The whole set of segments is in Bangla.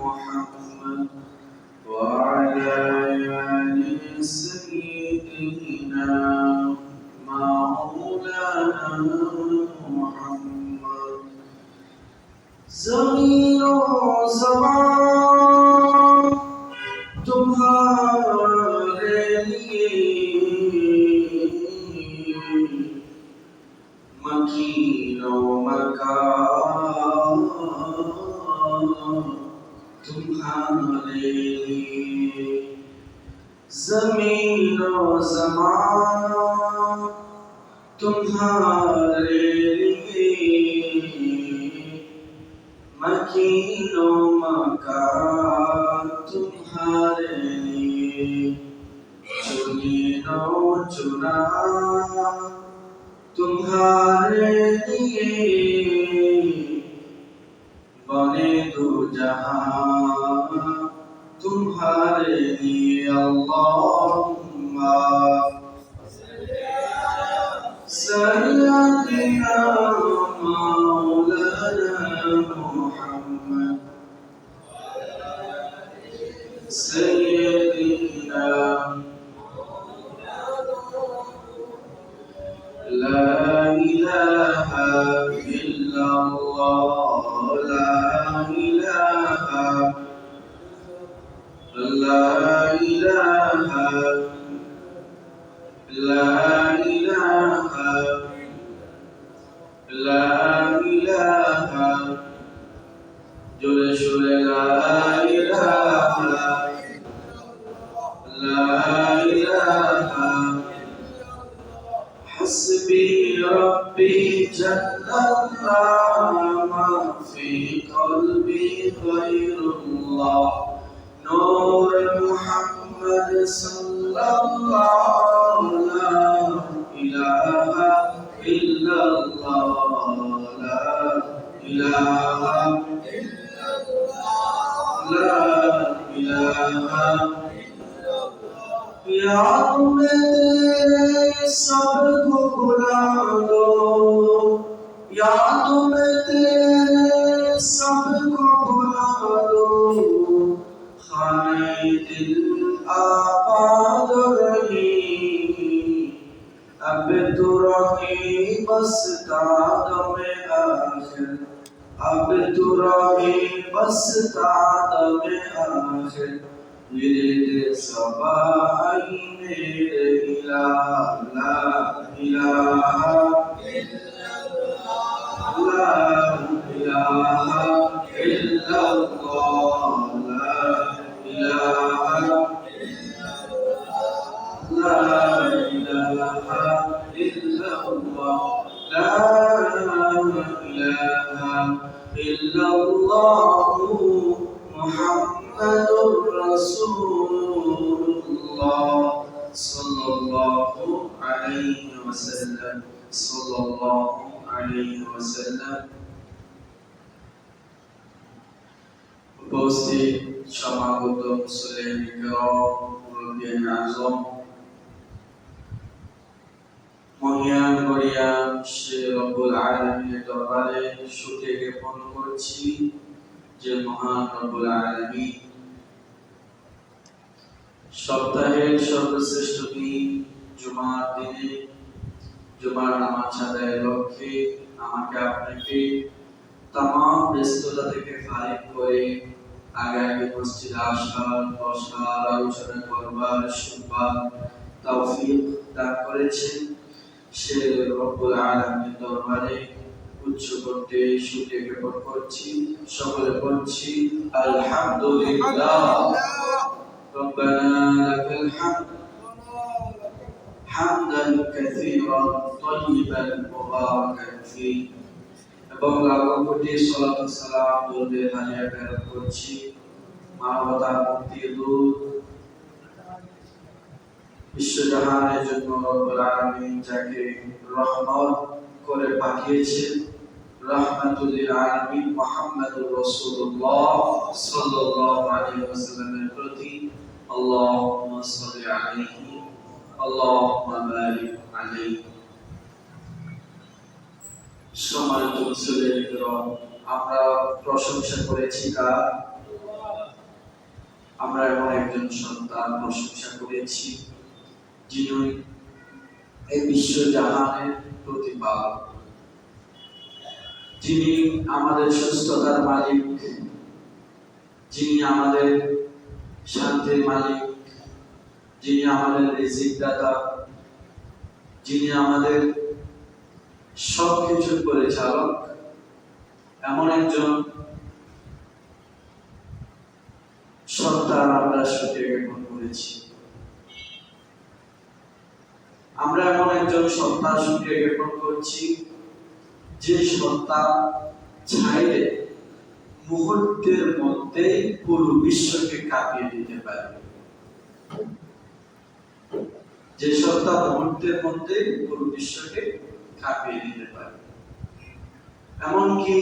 محمد وعلى آل سيدنا مولانا محمد ज़मीन और ज़मान तुम्हारे लिए मकीन और मकान तुम्हारे लिए ज़मीन और ज़मान तुम्हारे लिए मकीनो मकान तुम्हारे लिए चुनीनो चुना तुम्हारे लिए बने दो जहां तुम्हारे लिए अल्लाहुम्मा सल्लल्लाहु मौलाना मुहम्मद सय्यदना ला इलाहा इल्लल्लाह ला इलाहा ला इलाहा ला इलाहा ला इलाहा जोरे शोरे ला इलाहा ला इलाहा हस्बी रब्बी जल्लल्लाह मा फी क़ल्बी गैरुल्लाह नूर मुहम्मद सल्लल्लाहु ला इलाहा इल्लल्लाह ला इलाहा ला इलाहा या तुम्हें सबको बुला दो या तुम्हें सबको बुला दो खाने दिल आबाद रही अब तो रही बस दाद में आखिर अब तो रही बस दाद में आखिर मेरे सबाई मेरे इलाहा ला इलाहा ला इलाहा इल्लल्लाह ला इलाहा ला इलाहा इल्लल्लाह ला इलाहा इल्लल्लाह मुहम्मदुर रसूलुल्लाह सल्लल्लाहु अलैहि वसल्लम सल्लल्लाहु अलैहि वसल्लम। উপস্থিত সমাগত মুসলিম মুরব্বিয়ান আযম মহিয়ান করিয়াম সে রব্বুল আলামিনের দরবারে শুকরিয়া জ্ঞাপন করছি যে মহান রব্বুল আলামিন সপ্তাহের সর্বশ্রেষ্ঠ দিন জুমার দিনে জুমার নামাজ আদায়ের লক্ষ্যে আমাকে আপনাকে तमाम ব্যস্ততা থেকে ফারিগ করে আগামী মসজিদে আসার বসার আলোচনা করবার শুনবার তৌফিক দান করেছেন সে রব্বুল আলামিনের দরবারে উচ্চ করতে শুকরিয়া জ্ঞাপন করছি সকলে বলছি আলহামদুলিল্লাহ ربنا لك الحمد حمدا كثيرا طيبا مباركا فيه এবং লাখো কোটি সালাত ও সালাম দরুদে হাজিয়া প্রেরণ করছি মানবতার মুক্তির দূত বিশ্বজাহানের জন্য রব্বুল আলামিন যাকে রহমত করে পাঠিয়েছেন রাহমাতুল লিল আলামিন মুহাম্মদুর রাসূলুল্লাহ সাল্লাল্লাহু আলাইহি ওয়াসাল্লামের প্রতি আল্লাহুম্মা সাল্লি আলাইহি আল্লাহুম্মা বারিক আলাইহি। সম্মানিত মুসলিম, আমরা প্রশংসা করেছি কার? আমরা এমন একজন সন্তান প্রশংসা করেছি যিনি এই বিশ্ব জাহানের প্রতিপালক, যিনি আমাদের সুস্থতার মালিক, যিনি আমাদের শান্তির মালিক, যিনি আমাদের রিজিক দাতা, যিনি আমাদের সবকিছুর পরিচালক, এমন একজন সত্তার আমরা সঠিক জ্ঞাপন করেছি। আমরা এমন একজন সত্তার সঠিক জ্ঞাপন করছি যে সত্তা চাইলে মুহূর্তের মধ্যে পুরো বিশ্বকে কাঁপিয়ে দিতে পারে, যে সত্তা মুহূর্তের মধ্যে পুরো বিশ্বকে কাঁপিয়ে দিতে পারে। এমনকি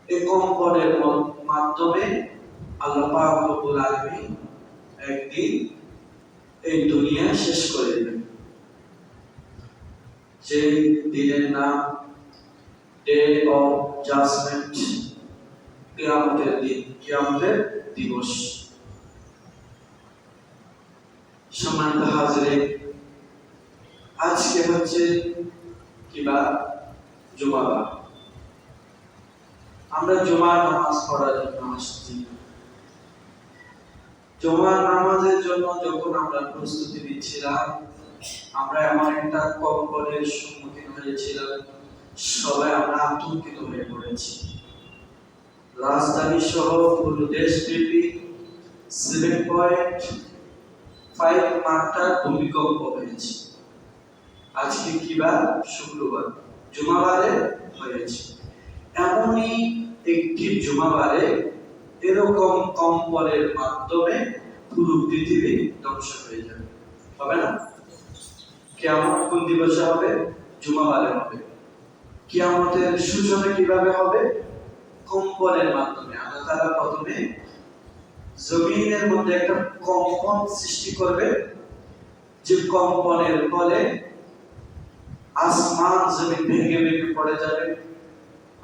এই কম্পনের মাধ্যমে আল্লাহ পাক রব্বুল আলামিন একদিন এই দুনিয়া শেষ করে দেবেন, যে দিনের নাম ডে অফ জাজমেন্ট, কিয়ামতের দিন, কিয়ামতের দিবস। সম্মানিত হাজিরিন, আজকে হচ্ছে কিবা জুমাবার। আমরা জুমার নামাজ পড়ার জন্য আসছি। জুমার নামাজের জন্য যখন আমরা প্রস্তুতি নিচ্ছিলাম, আমরা এমন একটা কম্পনের সম্মুখীন হয়েছিলাম, সবাই আমরা আতঙ্কিত হয়ে পড়েছি। রাজধানী সহ পুরো দেশব্যাপী 7.5 মাত্রার ভূমিকম্প হয়েছে। আজকে কিবার? শুক্রবার, জুমাবারে হয়েছে। এমনই একটি জুমাবারে এরকম কম্পনের মাধ্যমে পুরো পৃথিবী ধ্বংস হয়ে যাবে, হবে না? কিয়ামত কোন দিবসে হবে? জুমাবারে হবে। কিয়ামতের সূচনা কিভাবে হবে? কম্পনের মাধ্যমে। আল্লাহ তাআলা প্রথমে জমিনের মধ্যে একটা কম্পন সৃষ্টি করবে, যে কম্পনের ফলে আসমান জমিন ভেঙে ভেঙে পড়ে যাবে।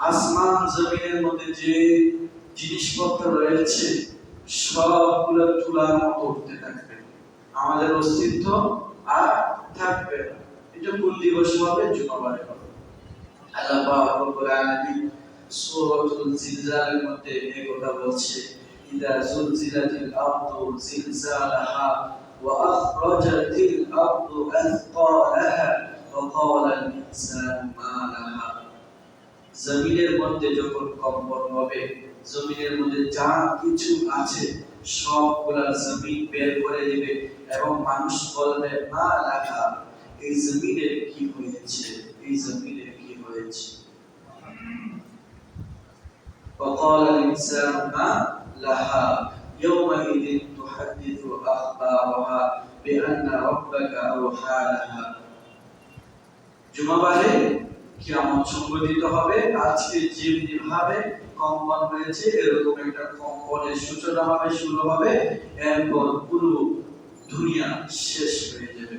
আসমান জমিনের মধ্যে যে জিনিসপত্র রয়েছে সবগুলো তুলার মতো উঠতে থাকবে, আমাদের অস্তিত্ব আর থাকবে না। এটা কোন দিবসে হবে? জুমাবারে হবে। আল্লাহ পাক রব্বুল আলামিন সূরাতুল জিলজালের মধ্যে এই কথা বলছে, ইদা জুলজিলাতিল আরদু জিলজালাহা ওয়া আখরাজাতিল আরদু আথকালাহা ওয়া ক্বালাল ইনসানু মা লাহা। জমিনের মধ্যে যখন কম্পন হবে, জমিনের মধ্যে যা কিছু আছে সবগুলা জমিন বের করে দিবে এবং মানুষ বলবে মা লাহা, এই জমিনের কি হয়েছে, এই জমিনের কি হয়েছে। وقال الإنسان ما لها يومئذ تحدث أخبارها بأن ربك أوحى لها। জুমাবারে কিয়ামত সংঘটিত হবে। আজকে যেভাবে কম্পন হয়েছে এরকম একটা কম্পনের সূচনা হবে, শুরু হবে, এরপর পুরো দুনিয়া শেষ হয়ে যাবে।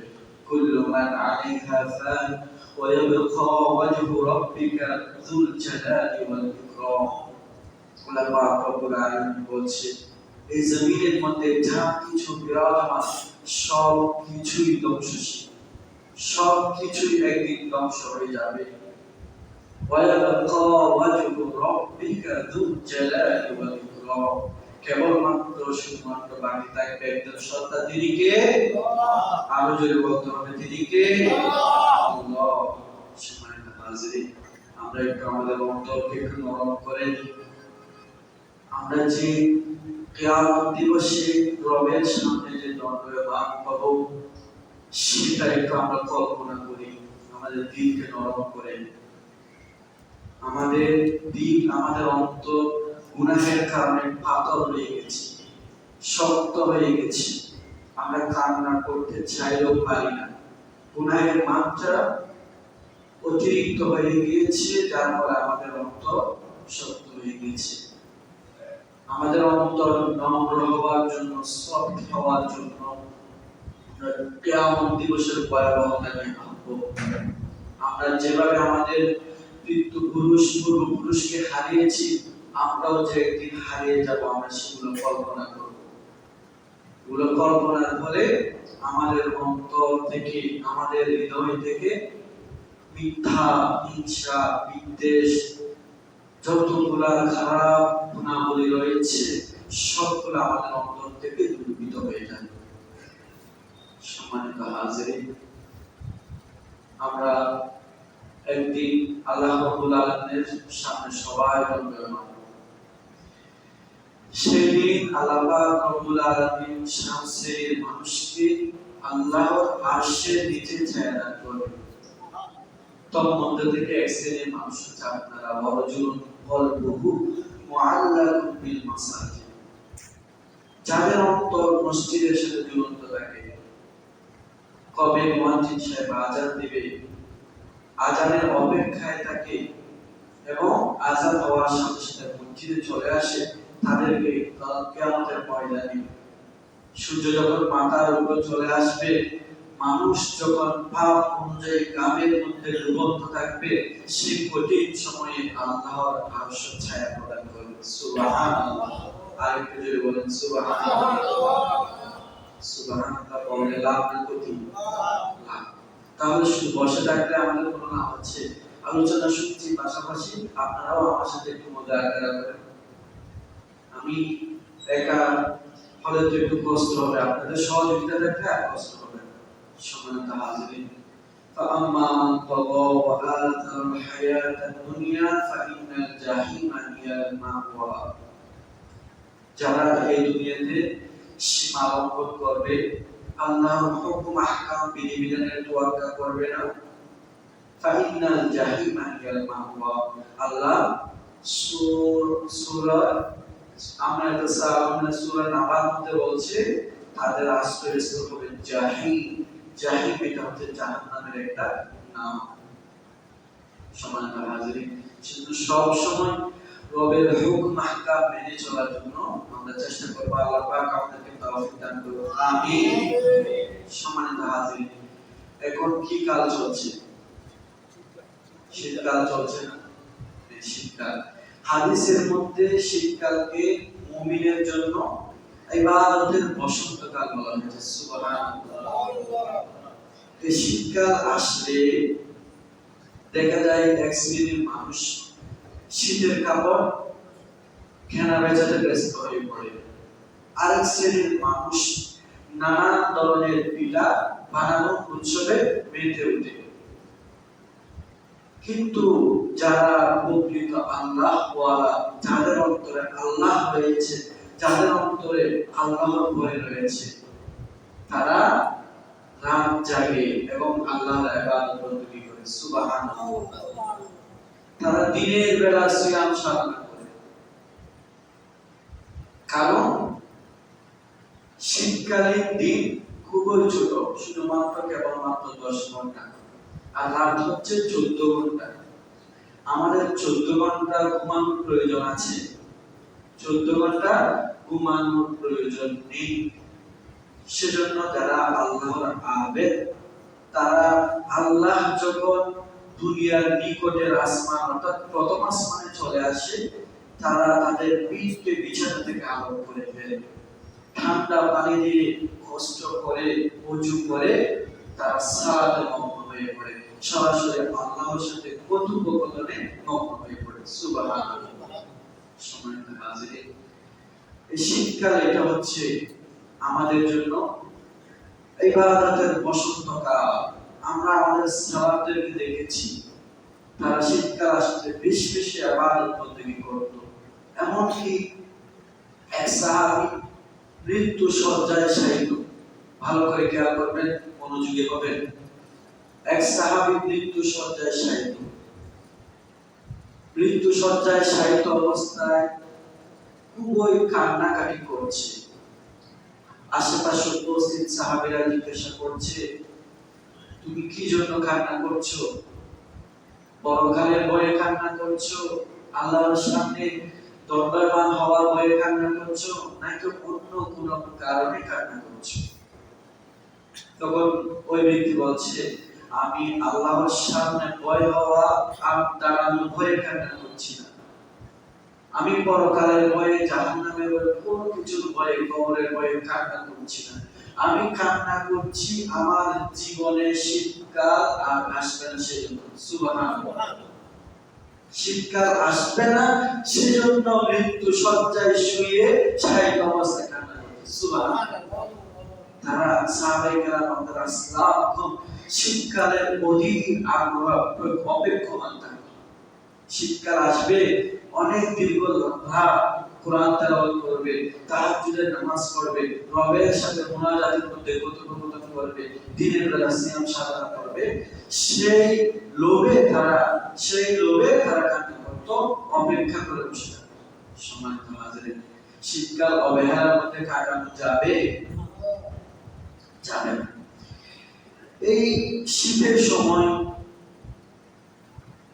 কুল্লু মান আলাইহা ফান ওয়া ইয়াবকা ওয়াজহু রাব্বিকা যুল জালালি ওয়াল ইকরাম। আল্লাহ পাক রব্বুল আলামিন বলছে, এই জমিনের মধ্যে যা কিছু বিরাজমান সব কিছুই ধ্বংসশীল, সব কিছুই একদিন ধ্বংস হয়ে যাবে। কেবলমাত্র শুধুমাত্র বাকি থাকবে একজন সত্তা, তিনি কে? আরো জোরে বলতে হবে, তিনি কে? আল্লাহ। সম্মানিত হাজিরিন, আমরা একটু আমাদের অন্তরকে একটু নরম করে নিই। আমরা যে কিয়ামত দিবসে রবের সামনে যে দণ্ডায়মান হব, সেটা একটু আমরা কল্পনা করি, আমাদের দিলকে নরম করে। আমাদের দিল, আমাদের অন্তর গুনাহের কারণে পাথর হয়ে গেছে, শক্ত হয়ে গেছে। আমরা কান্না করতে চাইলেও পারি না, গুনাহের মাত্রা অতিরিক্ত হয়ে গিয়েছে, যার ফলে আমাদের অন্তর শক্ত হয়ে গেছে। আমাদের অন্তর নম্র হওয়ার জন্য, সফট হওয়ার জন্য কিয়ামত দিবসের ভয়াবহতাকে ভাববো। আমরা যেভাবে আমাদের পূর্বপুরুষকে হারিয়েছি, আমরাও যে একদিন হারিয়ে যাব আমরা সেগুলো কল্পনা করব। এগুলো কল্পনার ফলে আমাদের অন্তর থেকে, আমাদের হৃদয় থেকে মিথ্যা, হিংসা, বিদ্বেষ, যতগুলা খারাপ গুণাবলী রয়েছে সবগুলো আমাদের অন্তর থেকে দূরীভূত হয়ে যাবে। সম্মানিত হাজিরিন, আমরা একদিন আল্লাহ রাব্বুল আলামিনের সামনে সবাই দণ্ডায়মান। সেদিন আল্লাহ পাক রব্বুল আলামিন সাত শ্রেণীর মানুষকে আল্লাহর আরশের নিচে ছায়াদান করবেন। তন্মধ্যে থেকে এক শ্রেণীর মানুষ হচ্ছে আপনারা ওয়ারজুলুন কলবুহু মুআল্লাকুন বিল মাসাজিদ, যাদের অন্তর মসজিদের সাথে ঝুলন্ত থাকে। কবে মুয়াজ্জিন সাহেব আযান দিবে, আযানের অপেক্ষায় থাকে এবং আযান হওয়ার সাথে সাথে মসজিদে চলে আসে, তাদেরকে কিয়ামতের ময়দানে সূর্য যখন মাথার উপর চলে আসবে, মানুষ যখন পাপ অনুযায়ী কামের মধ্যে ডুবন্ত থাকবে, সেই কঠিন সময়ে আল্লাহর আরশ ছায়া প্রদান করবে। সুবহানাল্লাহ। আরেকটু জোরে বলেন সুবহানাল্লাহ। সুবহানাল্লাহ বললে লাভ না ক্ষতি? লাভ। তাহলে শুধু বসে থাকলে আমাদের কোনো লাভ আছে? আলোচনা শুনছি, পাশাপাশি আপনারাও আমার সাথে একটু মুদারাকা করেন। আমি একা হলে তো একটু কষ্ট হবে, আপনাদের সহযোগিতা থাকলে আর কষ্ট হবে না। সম্মানিত হাজিরিন, فأما من طغى وآثر الحياة الدنيا فإن الجحيم هي المأوى। যারা এই দুনিয়াতে সীমা লঙ্ঘন করবে, আল্লাহর হুকুম আহকাম বিধিবিধানের তোয়াক্কা করবে না, فإن الجحيم هي المأوى। আল্লাহ সূরা আমরা তো সূরা নাবার মধ্যে বলছে তাদের আশ্রয়স্থল হবে জাহিম। জাহিম এটা হচ্ছে জাহান্নামের একটা নাম। সম্মানিত হাজিরিন, শুধু সব সময় রবের হুকুম আহকাম মেনে চলার জন্য আমরা চেষ্টা করব। আল্লাহ পাক আমাদেরকে তৌফিক দান করুন, আমিন। সম্মানিত হাজিরিন, এখন কি কাল চলছে? শীতকাল চলছে না? শীতকাল। হাদিসের মধ্যে শীতকালকে মুমিনের জন্য ইবাদতের বসন্তকাল বলা হয়েছে। সুবহানাল্লাহ। এই শীতকাল আসলে দেখা যায় এক শ্রেণীর মানুষ শীতের কাপড় কেনা বেচাতে ব্যস্ত হয়ে পড়ে, আরেক শ্রেণীর মানুষ নানান ধরনের পিঠা বানানোর উৎসবে মেতে ওঠে। কিন্তু যারা প্রকৃত আল্লাহ ওয়ালা, যাদের অন্তরে আল্লাহ রয়েছে, যাদের অন্তরে আল্লাহর ভয় রয়েছে, তারা রাত জাগে এবং আল্লাহর ইবাদত বন্দেগী করে। সুবহানাল্লাহ। তারা দিনের বেলা সিয়াম সাধনা করে, কারণ শীতকালীন দিন খুবই ছোট, শুধুমাত্র কেবলমাত্র 10 ঘন্টা, আর রাত হচ্ছে 14 ঘন্টা। আমাদের 14 ঘন্টা ঘুমানোর প্রয়োজন আছে, 14 ঘন্টা ঘুমানোর প্রয়োজন নেই। সেজন্য যারা আল্লাহর আবেদ, তারা আল্লাহ যখন দুনিয়ার নিকটের আসমান অর্থাৎ প্রথম আসমানে চলে আসে, তারা তাদের পিঠকে বিছানা থেকে আলাদা করে ফেলে, ঠান্ডা পানি দিয়ে কষ্ট করে ওযু করে তারা সালাতে মগ্ন হয়ে পড়ে, সরাসরি আল্লাহর সাথে কথোপকথনে মগ্ন হয়ে পড়ে। সুবহানাল্লাহ। সম্মানিত হাজিরিন, এই শীতকাল এটা হচ্ছে আমাদের জন্য ইবাদতের বসন্তকাল। আমরা আমাদের সাহাবাদেরকে দেখেছি, তারা শীতকাল আসলে বেশি বেশি ইবাদত বন্দেগী করত। এমনকি এক সাহাবী মৃত্যু শয্যায় শায়িত, ভালো করে খেয়াল করবেন, মনোযোগী হবেন। এক সাহাবী মৃত্যু শয্যায় শায়িত, মৃত্যু শয্যায় শায়িত অবস্থায় খুবই কান্নাকাটি করছে। আশেপাশে উপস্থিত সাহাবীরা জিজ্ঞাসা করছে, তুমি কি জন্য কান্না করছো? পরকালের ভয়ে কান্না করছো, আল্লাহর সামনে দণ্ডায়মান হওয়ার ভয়ে কান্না করছো, নাকি অন্য কোনো কারণে কান্না করছো? তখন ওই ব্যক্তি বলছে, আমি আল্লাহর সামনে ভয় হওয়া আর দাঁড়ানোর ভয়ে কান্না করছি না, আমি পরকালের ভয়ে, জাহান্নামের ভয়ে, কোনো কিছুর ভয়ে, কবরের ভয়ে কান্না করছি না। আমি কান্না করছি আমার জীবনে শীতকাল আর আসবে না সেজন্য। সুবহানাল্লাহ। শীতকাল আসবে না সেজন্য মৃত্যু শয্যায় শুয়ে শায়িত অবস্থায় কান্না করছি। সুবহানাল্লাহ। তারা সাহাবায়ে কেরাম রাসূলুল্লাহ শীতকালের অধীর আগ্রহ অপেক্ষমান থাকে। শীতকাল আসবে, অনেক দীর্ঘ লম্বা কোরআন তেলাওয়াত করবে, তাহাজ্জুদের নামাজ পড়বে, রবের সাথে মুনাজাতের মধ্যে কথোপকথন করবে, দিনের বেলা সিয়াম সাধনা করবে। সেই লোভে তারা কান্না করত, অপেক্ষা করে বসে থাকত। সম্মানিত হাজিরিন, শীতকাল অবহেলার মধ্যে কাটানো যাবে? যাবে না। এই শীতের সময়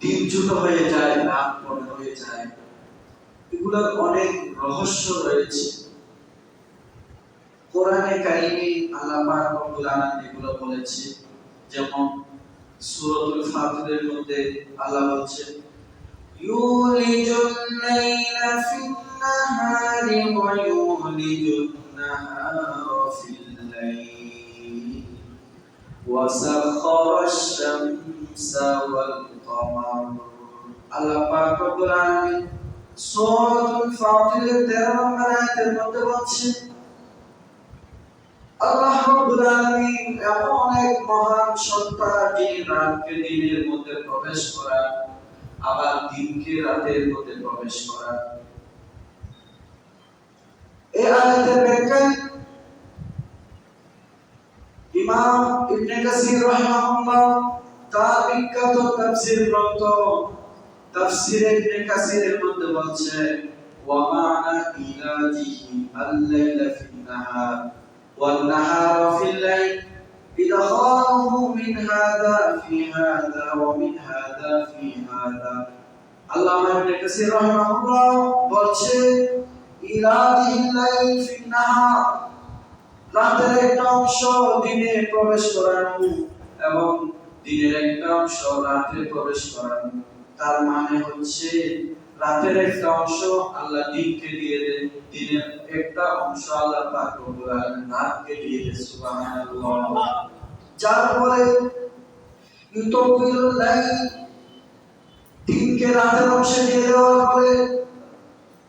দিন ছোট হয়ে যায়, রাত বড় হয়ে যায়, এগুলোর অনেক রহস্য রয়েছে। কোরআনে কারিমে আল্লাহ পাক রব্বুল আলামিন এগুলো বলেছে। যেমন সূরাতুল ফাতিরের মধ্যে আল্লাহ বলছেন, ইউলিজুল লাইলা ফিন নাহারি ওয়া ইউলিজুন নাহারা ফিল লাইল ওয়া সাখারাশ শামসা ওয়াল কমার। আল্লাহ পাক রব্বুল আলামিন সূরাতুল ফাতিরের 13 নম্বর আয়াতের মধ্যে বলছেন, আল্লাহ রাব্বুল আলামিন এমন এক মহান সত্তা, যিনি রাতকে দিনের মধ্যে প্রবেশ করান, আবার দিনকে রাতের মধ্যে প্রবেশ করান। এই আয়াতের ব্যাখ্যায় ইমাম ইবনে কাসির রাহিমাহুল্লাহ তার বিখ্যাত তাফসীর গ্রন্থ তাফসীর ইবনে কাসিরের মধ্যে বলছে, ওয়া মা'না ইলাজিহি আল-লাইলা ফিন-নাহার ওয়ান-নাহারা ফিল-লাইল ইদখালুহু মিন হাযা ফি হাযা ওয়া মিন হাযা ফি হাযা। আল্লামা ইবনে কাসির রাহিমাহুল্লাহ বলছে, ইলাজিহিল-লাইল ফিন-নাহার, রাতের একটা অংশ দিনে প্রবেশ করানো এবং দিনের একটা অংশ রাতে প্রবেশ করানো। তার মানে হচ্ছে রাতের একটা অংশ আল্লাহ দিনকে দিয়ে দেন, দিনের একটা অংশ আল্লাহ পাক রব্বুল আলামিন রাতকে দিয়ে দেন। সুবহানাল্লাহ। যার ফলে ইউতাবিলুল লাইল, দিনকে রাতের অংশে দিয়ে দেওয়ার ফলে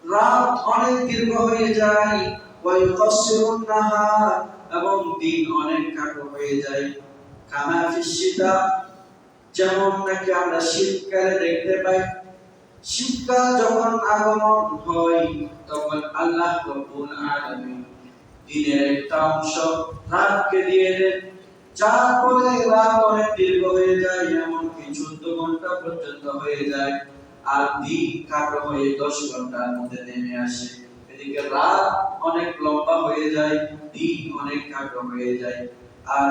রাত অনেক দীর্ঘ হয়ে যায়, ওয়া ইউকাসসিরুন নাহার, এবং দিন অনেক খাটো হয়ে যায়। কামা ফিশ শীতা, যেমন নাকি আমরা শীতকালে দেখতে পাই, শীতকাল যখন আগমন হয় তখন আল্লাহ রাব্বুল আলামিন দিনের একটা অংশ রাতকে দিয়ে দেন, যার ফলে রাত অনেক দীর্ঘ হয়ে যায়, এমনকি 14 ঘন্টা পর্যন্ত হয়ে যায়, আর দিন খাটো হয়ে 10 ঘন্টার মধ্যে নেমে আসে। এদিকে রাত অনেক লম্বা হয়ে যায়, দিন অনেক খাটো হয়ে যায়। আর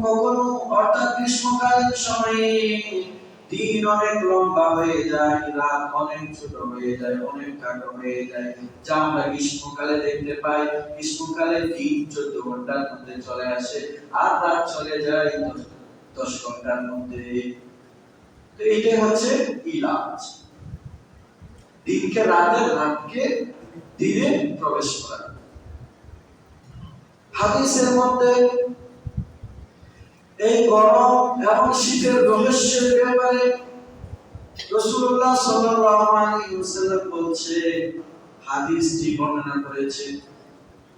কখনো অর্থাৎ গ্রীষ্মকালীন সময়ে দিন অনেক লম্বা হয়ে যায়, রাত অনেক ছোট হয়ে যায়, অনেক খাটো হয়ে যায়। যা আমরা গ্রীষ্মকালে দেখতে পাই, গ্রীষ্মকালে দিন 14 ঘন্টার মধ্যে চলে আসে আর রাত চলে যায় 10 ঘন্টার মধ্যে। তো এইটাই হচ্ছে ইলাজ, দিনকে রাতে, রাতকে দিনে প্রবেশ করা। হাদিসের মধ্যে এই গরম এবং শীতের রহস্যের ব্যাপারে রাসূলুল্লাহ সাল্লাল্লাহু আলাইহি ওয়াসাল্লাম বলছে, হাদিসটি বর্ণনা করেছেন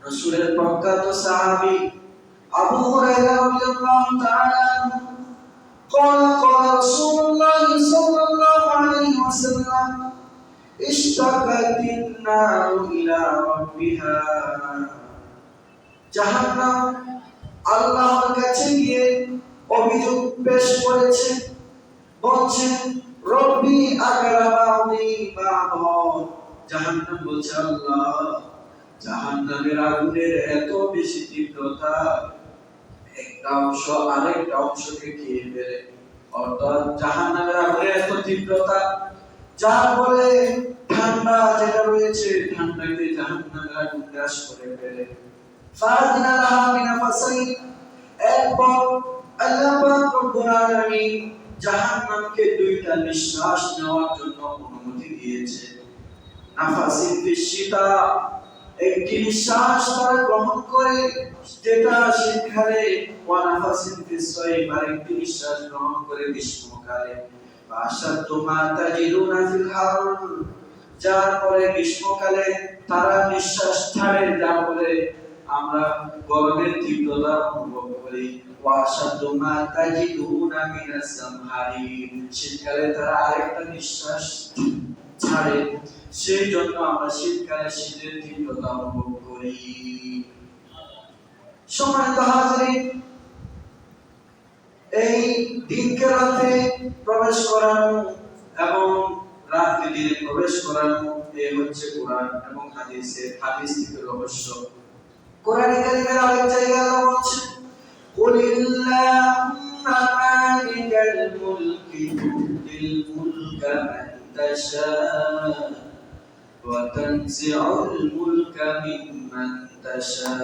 রাসূলের প্রখ্যাত সাহাবী আবু হুরায়রা রাদিয়াল্লাহু তাআলা আনহু, قال قال رسول الله صلى الله عليه وسلم اشتكت النار إلى ربها। জাহান্নাম আল্লাহর কাছে গিয়ে অভিযোগ পেশ করেছে, বলছেন, রব্বি আকরামানি বা'দ। জাহান্নাম বলছে, আল্লাহ, জাহান্নামের আগুনের এত বেশি তীব্রতা, একটা অংশ আরেকটা অংশকে খেয়ে ফেলে। অর্থাৎ জাহান্নামের আগুনের এত তীব্রতা, যার ফলে ঠান্ডা যেটা রয়েছে, ঠান্ডাকে জাহান্নামের আগুন গ্রাস করে ফেলে। ফাদিনা লাহা বিনাফাসাইন, এরপর আল্লাহ পাক রব্বুল আলামিন জাহান্নামকে দুইটা নিঃশ্বাস নেওয়ার জন্য অনুমতি দিয়েছে। নাফাসিন ফিশিতা, একটি নিঃশ্বাস তারা গ্রহণ করে যেটা শীতকালে, ওয়া নাফাসিন ফিসসাইফ, আরেকটি নিঃশ্বাস গ্রহণ করে গ্রীষ্মকালে। আশাদ্দু মা তাজিদুনা ফিল হার, যার পরে গ্রীষ্মকালে তারা নিঃশ্বাস ছাড়ে, যার পরে আমরা গরমের তীব্রতা অনুভব করি। ওয়া আশাদ্দু মা তাজিদুনা মিনাস সামহারির, শীতকালে তারা আরেকটা নিঃশ্বাস ছাড়ে, সেই জন্য আমরা শীতকালে শীতের তীব্রতা অনুভব করি। সম্মানিত হাজিরিন, এই দিনকে রাতে প্রবেশ করানো এবং রাতে দিনে প্রবেশ করানো, এই হচ্ছে কোরআন এবং হাদিস থেকে রহস্য। কোরআনে কারিমের আরেক জায়গায় আল্লাহ বলছেন, কুলিল্লাহুম্মা মালিকাল মুলকি তুতিল মুলকা মান তাশা ওয়া তানজিউল মুলকা মিম্মান তাশা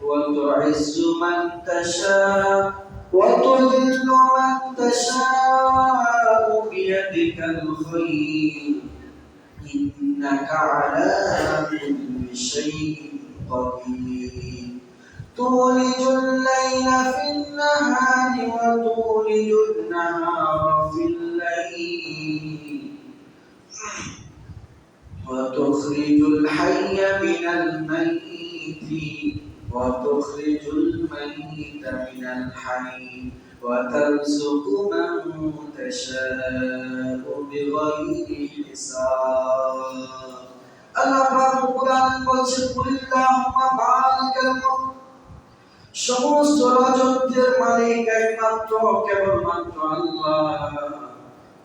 ওয়া তু'ইজ্জু মান তাশা ওয়া তুযিল্লু মান তাশা বিয়াদিকাল খায়র ইন্নাকা আলা কুল্লি শাইইন قدير تولج الليل في النهار وتولج النهار في الليل وتخرج الحي من الميت وتخرج الميت من الحي وترزق من تشاء بغير حساب। আল্লাহ পাক কোরআন বলছেন, কুলিল্লাহুম্মা মালিকাল মুলক, সমস্ত রাজত্বের মালিক একমাত্র কেবলমাত্র আল্লাহ।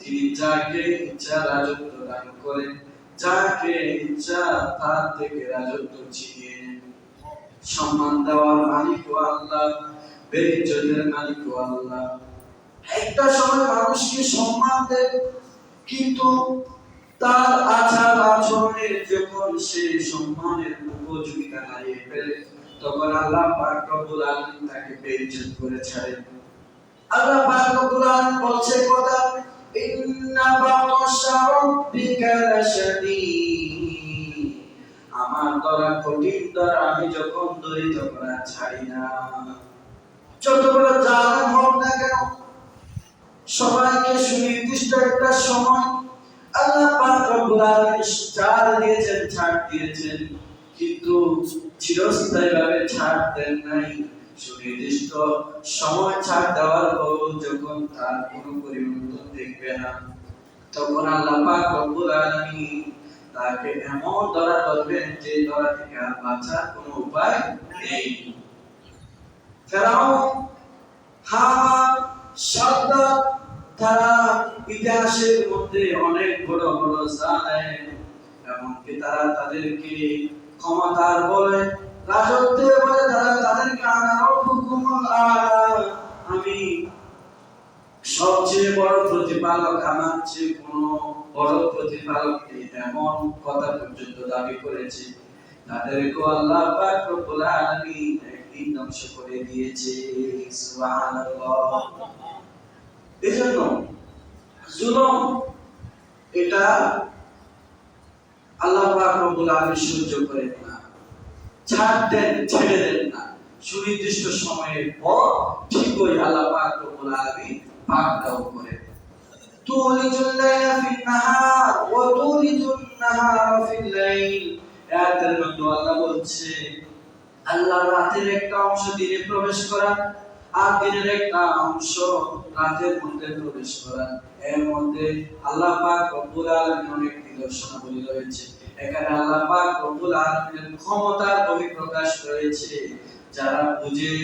তিনি যাকে ইচ্ছা রাজত্ব দান করেন, যাকে ইচ্ছা তার থেকে রাজত্ব ছিনিয়ে নেন। সম্মান দেওয়ার মালিকও আল্লাহ, বেইজ্জতের মালিকও আল্লাহ। একটা সময় মানুষকে সম্মান দেন, কিন্তু তার আচার আচরণের যখন সে সম্মানের উপযোগিতা হারিয়ে ফেলে, তখন আল্লাহ পাক রব্বুল আলামিন তাকে বেইজ্জত করে ছাড়েন। আল্লাহ পাক রব্বুল আলামিন বলছে কথা, ইন্না বাতাশা রাব্বিকা লাশাদীদ, আমার ধরা কঠিন ধরা, আমি যখন ধরি তখন আর ছাড়ি না। যত বড় জালেম হোক না কেন, সবাইকে সুনির্দিষ্ট একটা সময় আল্লাহ পাক রব্বুল আলামিন ছাড় দিয়েছেন, কিন্তু চিরস্থায়ীভাবে ছাড় দেন নাই। সুনির্দিষ্ট সময় ছাড় দেওয়ার পর যখন তার কোনো পরিবর্তন দেখবে না, তখন আল্লাহ পাক রব্বুল আলামিন তাকে এমন ধরা ধরবেন যে ধরা থেকে আর বাঁচার কোনো উপায় নেই। ফেরাউন, হামান, সাদ্দাত, তারা ইতিহাসের মধ্যে অনেক বড় বড় জালেম, এমনকি তারা তাদেরকে ক্ষমতার বলে, রাজত্বের বলে তারা তাদেরকে আমি সবচেয়ে বড় প্রতিপালক, আমার চেয়ে কোন বড় প্রতিপালক নেই, এমন কথা পর্যন্ত দাবি করেছে। তাদেরকে আল্লাহ পাক রব্বুল আলামিন একদিন ধ্বংস করে দিয়েছে। সুবহানাল্লাহ। এজন্য জুলুম এটা আল্লাহ পাক রব্বুল আলামিন সহ্য করেন না, ছেড়ে দেন না। সুনির্দিষ্ট সময়ের পর ঠিকই আল্লাহ পাক রব্বুল আলামিন পাকড়াও করেন। তুলিজুল লাইলা ফিন নাহার ওয়া তুলিজুন নাহারা ফিল লাইল, আয়াতের মধ্যে আল্লাহ বলছে, আল্লাহ রাতের একটা অংশ দিনে প্রবেশ করান, আর দিনের একটা অংশ রাতের মধ্যে প্রবেশ করান। এর মধ্যে আল্লাহ পাক রব্বুল আলামিন অনেক নিদর্শনাবলী রয়েছে। এখানে আল্লাহ পাক রব্বুল আলামিনের ক্ষমতার বহিঃপ্রকাশ রয়েছে। যারা বুঝে,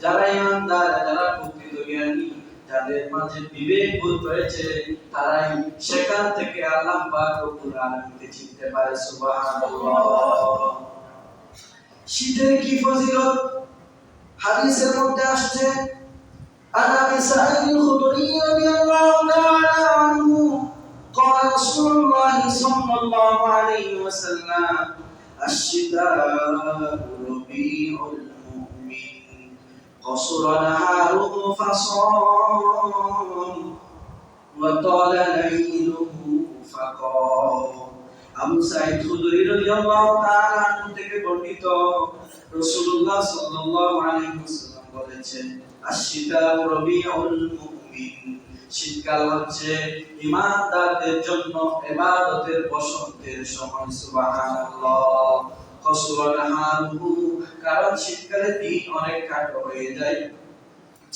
যারা ঈমানদার, যারা প্রকৃত জ্ঞানী, যাদের মাঝে বিবেক বোধ রয়েছে, তারাই সেখান থেকে আল্লাহ পাক রব্বুল আলামিনকে চিনতে পারে। সুবহানাল্লাহ। শীতের কি ফজিলত হাদিসের মধ্যে আসছে, عن ابي سعيد الخدري رضي الله تعالى عنه قال رسول الله صلى الله عليه وسلم الشتاء ربيع المؤمن قصر نهاره فصام وطال ليله فقام। আবু সাঈদ খুদরি রাদিয়াল্লাহু তাআলা আনহু থেকে বর্ণিত, রাসূলুল্লাহ সাল্লাল্লাহু আলাইহি ওয়াসাল্লাম বলেছেন, আশ-শিতাউ রবিউল মুমিন, শীতকাল হচ্ছে ঈমানদারদের জন্য ইবাদতের বসন্তের সময়। সুবহানাল্লাহ। কসরা নাহারুহু, কারণ শীতকালে দিন অনেক খাটো হয়ে যায়,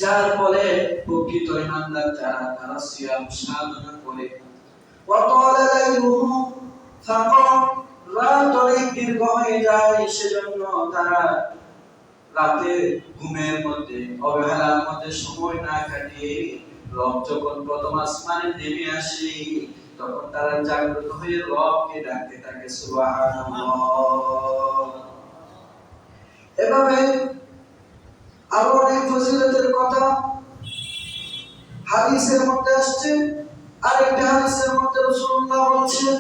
যার ফলে প্রকৃত ঈমানদার যারা তারা সিয়াম সাধনা করে। ওয়া তালা লাইলুহু, রাত অনেক দীর্ঘ হয়ে যায়, সেজন্য তারা রাতে ঘুমের মধ্যে অবহেলার মধ্যে সময় না কাটিয়ে রব যখন প্রথম আসমানে নেমে আসে তখন তারা জাগ্রত হয়ে রবকে ডাকতে থাকে। সুবহানাল্লাহ। এভাবে আরো অনেক ফজিলতের কথা হাদিসের মধ্যে আসছে। আরেকটা হাদিসের মধ্যে রাসূলুল্লাহ বলেছেন,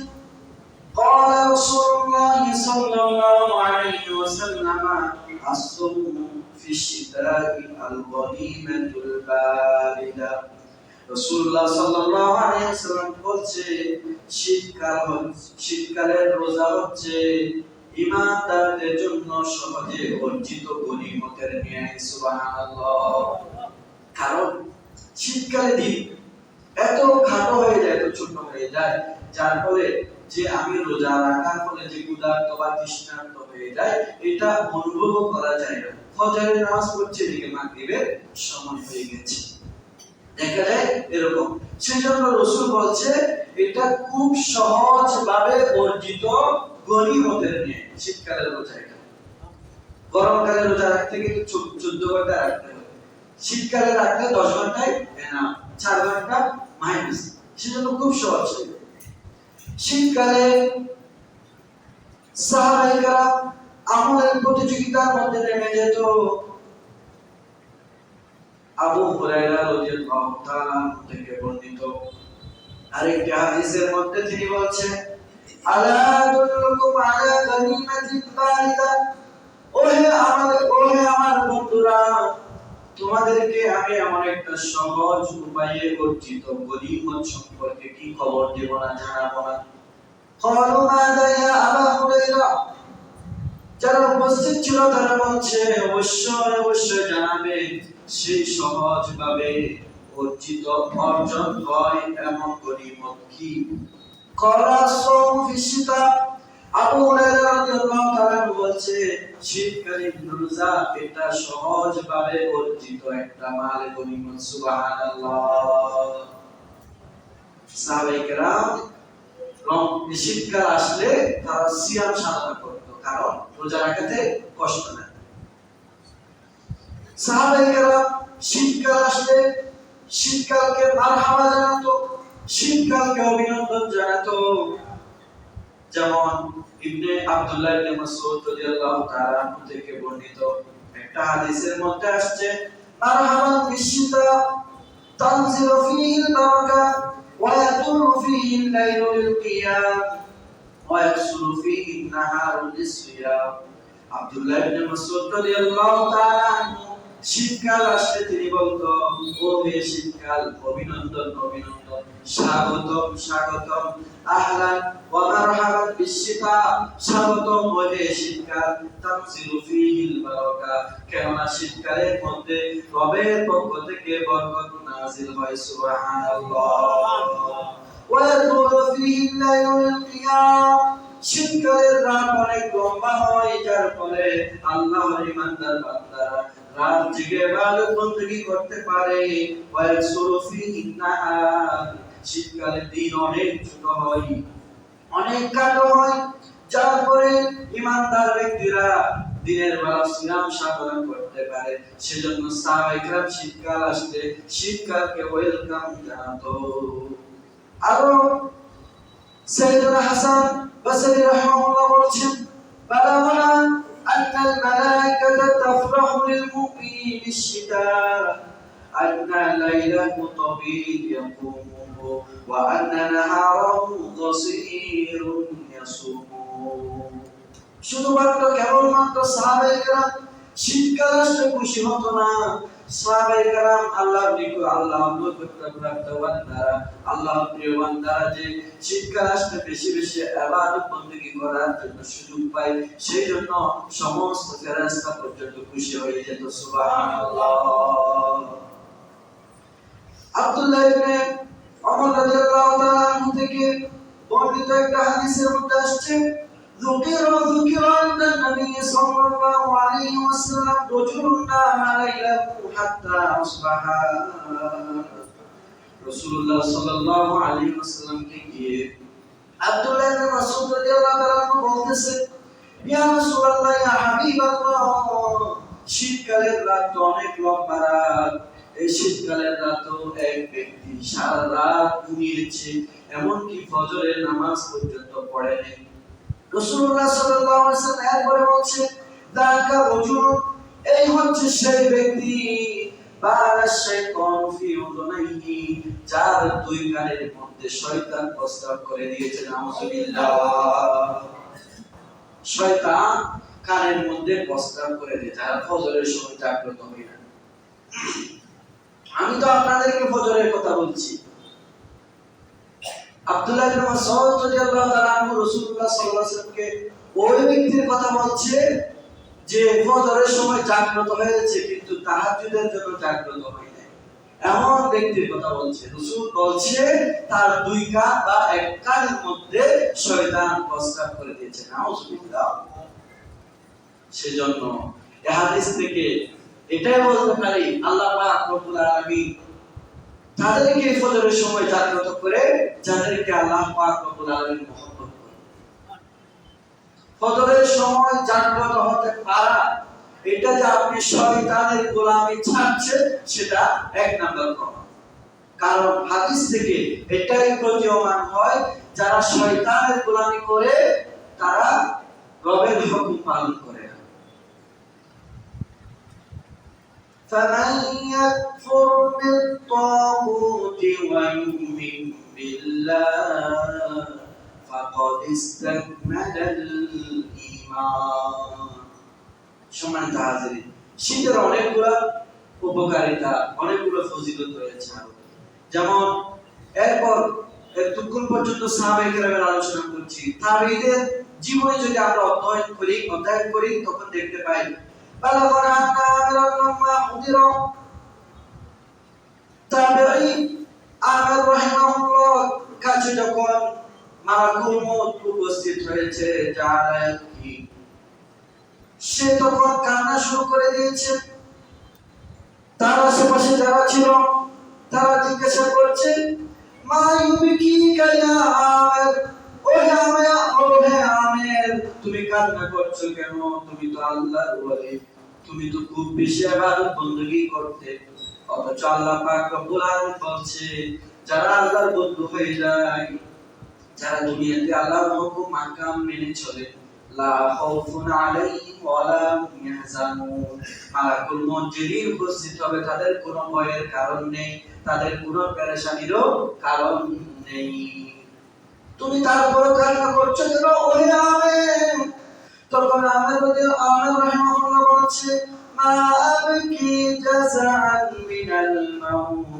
قال رسول الله صلى الله عليه وسلم الصوم في الشتاء الغنيمة الباردة। রাসূলুল্লাহ সাল্লাল্লাহু আলাইহি ওয়াসাল্লাম বলছে, শীতকালের রোজা হচ্ছে ঈমানদারদের জন্য সহজে অর্জিত গনিমতের ন্যায়। সুবহানাল্লাহ। কারণ শীতকালে দিন এত খাটো হয়ে যায়, এত ছোট হয়ে যায়, যার ফলে যে আমি রোজা রাখার ফলে যে ক্ষুধার্ত বা তৃষ্ণার্ত হয়ে যায় এটা অনুভব করা যায় না। ফজরের নামাজ পড়ছে দিকে মাগরিবের সময় হয়ে গেছে, দেখা যায় এরকম। সেজন্য রাসূল বলছে এটা খুব সহজ ভাবে অর্জিত গনিমতের ন্যায় শীতকালের রোজা। এটা গরমকালে রোজা রাখতে গেলে 14 ঘন্টা রাখতে হবে, শীতকালে রাখলে 10 ঘন্টায় না 4 ঘন্টা মাইনাস, সেজন্য খুব সহজ। শীতকালে সাহাবায়ে কেরাম আমলের প্রতিযোগিতার মধ্যে নেমে যেত। আবু হুরায়রা রাদিয়াল্লাহু তাআলা থেকে বর্ণিত আরেকটি হাদিসের মধ্যে তিনি বলছেন, আলা আদুল্লুকুম আলা গনিমাতিন বারিদা, ওহে আমার বন্ধুরা, তোমাদেরকে আমি এমন একটা সহজ উপায়ে অর্জিত গনিমত সম্পর্কে কি খবর দেব না, জানাবো না? ক্বালু মাযা ইয়া আবু হুরায়রা, যারা উপস্থিত ছিল তারা বলছে, অবশ্যই জানাবে সেই সহজ ভাবে অর্জিত অর্জন হয় এমন গনিমত কি? ক্বালা সাওম ফি শিতা, আবু হুরায়রা রাদিয়াল্লাহু তাআলা বলছে, শীতকালীন রোজা এটা সহজ ভাবে অর্জিত একটা মাল গনিমত। সুবহানাল্লাহ। সাহাবায়ে কেরাম শীতকাল আসলে তারা সিয়াম সাধনা করতো, কারণ রোজা রাখতে কষ্ট না। সাহাবায়ে কেরাম শীতকাল আসলে শীতকালকে মারহাবা জানাতো, শীতকালকে অভিনন্দন জানাতো। যেমন ইবনে আব্দুল্লাহ ইবনে মাসউদ রাদিয়াল্লাহু তাআলা থেকে বর্ণিত একটা হাদিসের মধ্যে আসছে, মারহাবান বিশিতা তানজিলু ফীহিল বারাকা ওয়া ইয়াতুলু ফীহিল লাইলু লিল কিয়াম ওয়া ইয়াকসুরু ফীহিন নাহারু লিস-সিয়াম। আব্দুল্লাহ ইবনে মাসউদ রাদিয়াল্লাহু তাআলা শীতকাল আসলে তিনি বলতো, ও হে শীতকাল, অভিনন্দন অভিনন্দন, স্বাগতম স্বাগতম, আহলান ওয়া মারহাবান বিশিতা, স্বাগতম ও হে শীতকাল, তানজিলু ফীহিল বারাকা, কেননা শীতকালের মধ্যে রবের পক্ষ থেকে বরকত নাযিল হয়। সুবহানাল্লাহ। ওয়া ইয়াতুলু ফীহিল লাইলু লিল কিয়াম, শীতকালের রাত অনেক লম্বা হয়, যার ফলে আল্লাহর ঈমানদার বান্দারা রাত জেগে ইবাদত বندگی করতে পারে। ওয়া ইয়াকসুরু ফীহিন নাহার, শীতকালের দিন অনেক ছোট হয়, অনেক খাটো হয়, যার ফলে ঈমানদার ব্যক্তিরা দিনের বেলা সিয়াম সাধনা করতে পারে। সেজন্য সাহাবায়ে কেরাম শীতকাল আসলে শীতকালকে ওয়েলকাম জানাতো। আরো সাইয়েদুনা হাসান বসরি রাহিমাহুল্লাহ বলেছেন, বালাগানা আন্নাল মালায়েকাতা তাফরাহু লিল মুমিনি বিশ-শিতা, আন্না লাইলাহু তাবিল ইয়াকুমু ওয়া আন্না নাহারাহু কাসীরুন ইয়াসুমু। শুধুমাত্র কেবলমাত্র সাহাবায়ে কেরাম শীতকাল আসলে খুশি হতো না। সাহাবায়ে কেরাম আল্লাহর প্রিয় বান্দারা যে শীতকাল আসলে বেশি বেশি ইবাদত বندگی করার জন্য সুযোগ পায়, সেই জন্য সমস্ত ফেরেশতা পর্যন্ত খুশি হয়ে যেত। সুবহানাল্লাহ। আব্দুল্লাহ ইবনে ওমর রাদিয়াল্লাহু তাআলা আনহু থেকে বর্ণিত একটা হাদিসের মধ্যে আসছে, ذكر عند النبي صلى الله عليه وسلم رجل نام ليله حتى أصبح। রাসূলুল্লাহ সাল্লাল্লাহু আলাইহি ওয়াসাল্লাম কে গিয়ে আব্দুল্লাহ ইবনে মাসউদ রাদিয়াল্লাহু তাআলা বলতেছে, ইয়া রাসূলুল্লাহ, ইয়া হাবিবাল্লাহ, শীতকালের রাত তো অনেক লম্বা রাত। এই শীতকালের রাতেও এক ব্যক্তি সারা রাত ঘুমিয়েছে, এমনকি ফজরের নামাজ পর্যন্ত পড়েনি। রাসূলুল্লাহ সাল্লাল্লাহু আলাইহি ওয়াসাল্লাম এরপরে বলছে, দাকা রাজুল, এই হচ্ছে সেই ব্যক্তি বারা শাইতান ফি উযুনাইহি, যার দুই কানের মধ্যে শয়তান প্রস্রাব করে দিয়েছে। নাউযুবিল্লাহ। শয়তান কানের মধ্যে প্রস্রাব করে দেয় যারা ফজরের সময় জাগ্রত হয় না। আমি তো আপনাদেরকে ফজরের কথা বলছি। আব্দুল্লাহ ইবনে মাসউদ রাদিয়াল্লাহু তাআলা আনহু রাসূলুল্লাহ সাল্লাল্লাহু আলাইহি ওয়াসাল্লামকে ওই ব্যক্তির কথা বলছে যে ফজরের সময় জাগ্রত হয়েছে কিন্তু তাহাজ্জুদের জন্য জাগ্রত হয় না, এমন ব্যক্তির কথা বলছে। রাসূল বলছে তার দুই কান বা এক কানের মধ্যে শয়তান প্রস্রাব করে দিয়েছে। নাউযুবিল্লাহ। সেজন্য এই হাদিস থেকে এটাই বলতে পারি, আল্লাহ পাক রব্বুল আলামিন তাদেরকে ফজরের সময় জাগ্রত করে যাদেরকে আল্লাহ পাক রব্বুল আলামিন মহব্বত করে। ফজরের সময় জাগ্রত হতে পারা, এটা যে আপনি শয়তানের গোলামি ছাড়ছেন, সেটা এক নাম্বার প্রমাণ। কারণ হাদিস থেকে এটাই প্রতীয়মান হয়, যারা শয়তানের গোলামি করে তারা রবের হুকুম পালন করে। فمن يكفر بالطاغوت ويؤمن بالله فقد استكمل الإيمان। সম্মানিত হাজিরিন, শীতের অনেকগুলো উপকারিতা, অনেকগুলো ফজিলত রয়েছে। যেমন এরপর এতক্ষণ পর্যন্ত সাহাবায়ে কেরামের আলোচনা করছি, তাবেঈদের জীবনে যদি আমরা অধ্যয়ন করি তখন দেখতে পাই বালাগনা আমিরাল্লাহ হুদিরা তাবেঈ আমির রাহিমাহুল্লাহ কাছে যখন মালাকুল মউত উপস্থিত হয়েছে, জালাকি সে তখন কান্না শুরু করে দিয়েছে। তার আশেপাশে যারা ছিল তারা জিজ্ঞাসা করছে, মা ইউবিকিকা ইয়া আমির, ওহে আমির, তুমি কান্না করছো কেন? তুমি তো আল্লাহর ওলি, তুমি তো খুব বেশি ইবাদত বندگی করতে। অথচ আল্লাহ পাক রব্বুল আলামিন বলছে, যারা আল্লাহর বন্ধু হয়ে যায়, যারা দুনিয়াতে আল্লাহর হুকুম আহকাম মেনে চলে, লা খাউফুন আলাইহিম ওয়া লা হুম ইয়াহজানুন, মালাকুল মউত যেদিন উপস্থিত হবে তাদের কোনো ভয়ের কারণ নেই, তাদের কোনো পেরেশানিরও কারণ নেই। তুমি তারপর কান্না করছো কেন? ওহে আমির। তখন আমির রাহিমাহুল্লাহ বলছে, মা আবকি জাযাআন মিনাল মাউত,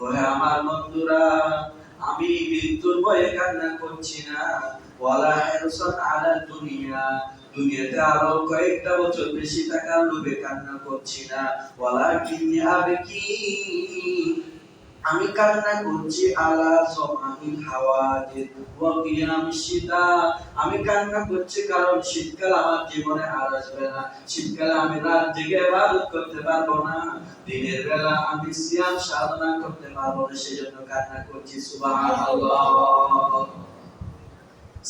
ওহে আমার বন্ধুরা, আমি মৃত্যুর ভয়ে কান্না করছি না, ওয়ালা হিরসান আলা দুনিয়া, দুনিয়াতে আরো কয়েকটা বছর বেশি থাকার লোভে কান্না করছি না, ওয়ালাকিন আবকি, আমি কান্না করছি আলা সমাহিল হাওয়াদিস ওয়া কিয়ামিশ শীতা, আমি কান্না করছি কারণ শীতকাল আমার জীবনে আর আসবে না। শীতকালে আমি রাত জেগে ইবাদত করতে পারবো না, দিনের বেলা আমি সিয়াম সাধনা করতে পারবো না, সেজন্য কান্না করছি। সুবহানাল্লাহ।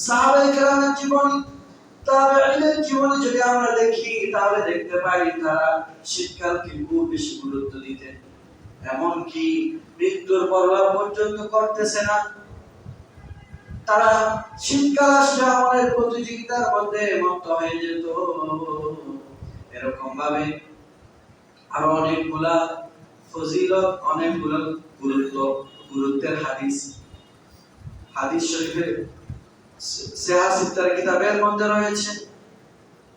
সাহাবায়ে কেরামের জীবনী, তাবেঈদের জীবনী যদি আমরা দেখি তাহলে দেখতে পাই তারা শীতকালকে খুব বেশি গুরুত্ব দিতেন, এমনকি মৃত্যুর পরোয়া পর্যন্ত করতেছে না। তারা শীতকাল আসলে আমাদের প্রতিযোগিতার মধ্যে মত্ত হয়ে যেত। এরকম ভাবে আরো অনেকগুলা ফজিলত, অনেকগুলো গুরুত্বের হাদিস শরীফের সিহাহ সিত্তার কিতাবের মধ্যে রয়েছে।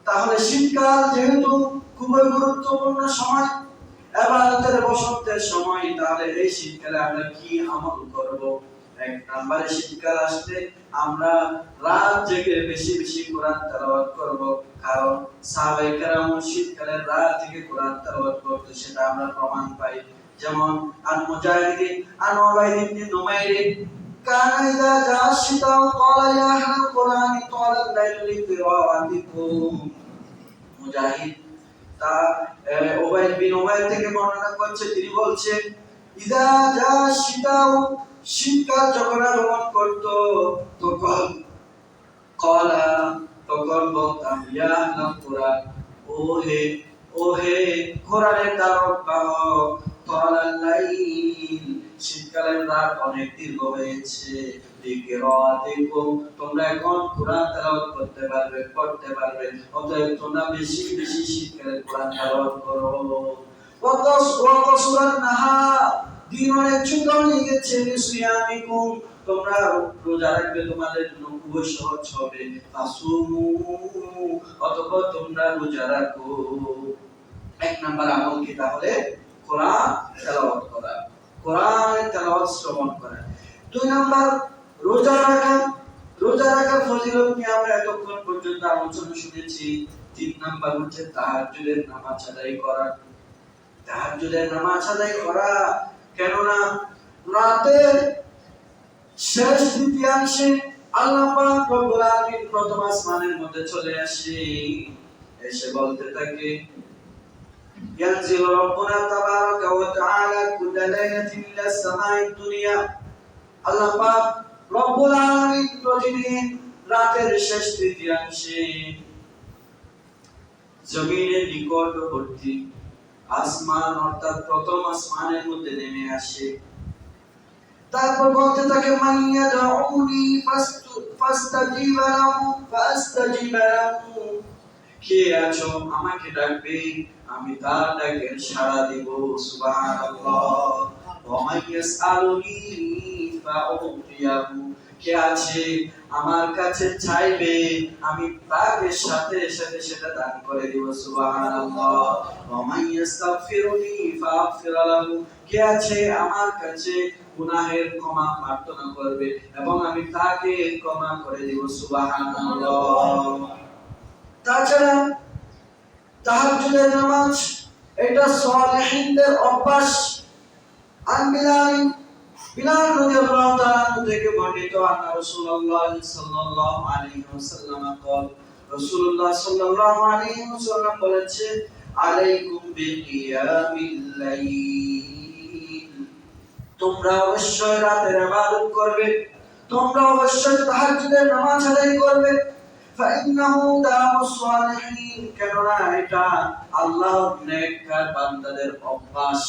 তাহলে শীতকাল যেহেতু খুবই গুরুত্বপূর্ণ সময়, ইবাদতের বসন্তের সময়। তাহলে এই শীতকালে আমরা কি আমল করব? এক নম্বরে শীতকাল আসলে আমরা রাত জেগে বেশি বেশি কোরআন তেলাওয়াত করব, কারণ সাহাবায়ে কেরাম শীতকালে রাত জেগে কোরআন তেলাওয়াত করতে, সেটা আমরা প্রমাণ পাই। যেমন আন মুজাহিদিন আন উবাইদ ইবনে নুমাইর কানা ইযা জাআ শিতাউ ক্বালা ইয়া আহলাল কুরআনি তালা আল-লাইলু লিকিরাআতিকুম। মুজাহিদ তা উবাইদ বিন উমাইর থেকে বর্ণনা করছে, তিনি বলছেন ইযা জাআ শিতাউ, শীতকাল যখন আগমন করত তখন ক্বালা, তখন বলতাম ইয়া আহলাল কুরআন, ও হে কোরআনের দ্বারক বাহক, তালা আল-লাইল, শীতকালের রাত অনেক দীর্ঘ হয়েছে, লিকিরাআতিকুম, তোমরা এখন কোরআন তেলাওয়াত করতে পারবে, অতএব তোমরা বেশি বেশি শীতকালে কোরআন তেলাওয়াত করো। ওয়া কাসুরান নাহার, দিন অনেক ছোট হয়ে গেছে, লিসিয়ামিকুম, তোমরা রোজা রাখবে, তোমাদের জন্য খুবই সহজ হবে, ফাসুমু, অতঃপর তোমরা রোজা রাখো। এক নাম্বার আমল কি? তাহলে কোরআন তেলাওয়াত করা, কোরআনের তেলাওয়াত শ্রবণ করা। দুই নাম্বার রোজা রাখা, রোজা রাখার ফজিলত নিয়ে আমরা এতক্ষণ পর্যন্ত আলোচনা শুনেছি। তিন নাম্বার হচ্ছে তাহাজ্জুদের নামাজ আদায় করা, তাহাজ্জুদের নামাজ আদায় করা, কেননা রাতের শেষ তৃতীয়াংশে আল্লাহ পাক রব্বুল আলামিন প্রথম আসমানের মধ্যে চলে আসে, এসে বলতে থাকে ইয়ানজিলু রাব্বুনা তাবারাকা ওয়া তাআলা কুল্লা লাইলাতিন ইলাস সামাঈদ দুনিয়া। আল্লাহ পাক রব্বুল আলামিন প্রতিদিন রাতের শেষ তৃতীয়াংশে জমিনের নিকটবর্তী আসমান অর্থাৎ প্রথম আসমানের মধ্যে নেমে আসে। তারপর বলতে থাকে মান ইয়াদউনি ফাস্তাজিবা লাহু, কে আছো আমাকে ডাকবে, আমি তার ডাকে সাড়া দেব। সুবহানাল্লাহ। ওয়া মান ইয়াসআলুনি ফাউতিয়াহু, কে আছে আমার কাছে চাইবে, আমি তাকে সাথে সাথে সেটা দান করে দেব। সুবহানাল্লাহ। ওয়া মান ইয়াস্তাগফিরুনি ফাগফির লাহু, কে আছে আমার কাছে গুনাহের ক্ষমা প্রার্থনা করবে এবং আমি তাকে ক্ষমা করে দেব। সুবহানাল্লাহ। তাছাড়া তাহাজ্জুদের নামাজ এটা সালেহিনদের অভ্যাস। বিলাল রাদিয়াল্লাহু তাআলা থেকে বর্ণিত, আন্না রাসূলুল্লাহ সাল্লাল্লাহু আলাইহি ওয়াসাল্লাম قال, রাসূলুল্লাহ সাল্লাল্লাহু আলাইহি ওয়াসাল্লাম বলেছেন আলাইকুম বিকিয়ামিল লাইল, তোমরা অবশ্যই রাতের ইবাদত করবে, তোমরা অবশ্যই তাহাজ্জুদের নামাজ আদায় করবে। ফাইন্নাহু দামুস সালিহিন, কেননা এটা আল্লাহর নেককার বান্দাদের অভ্যাস।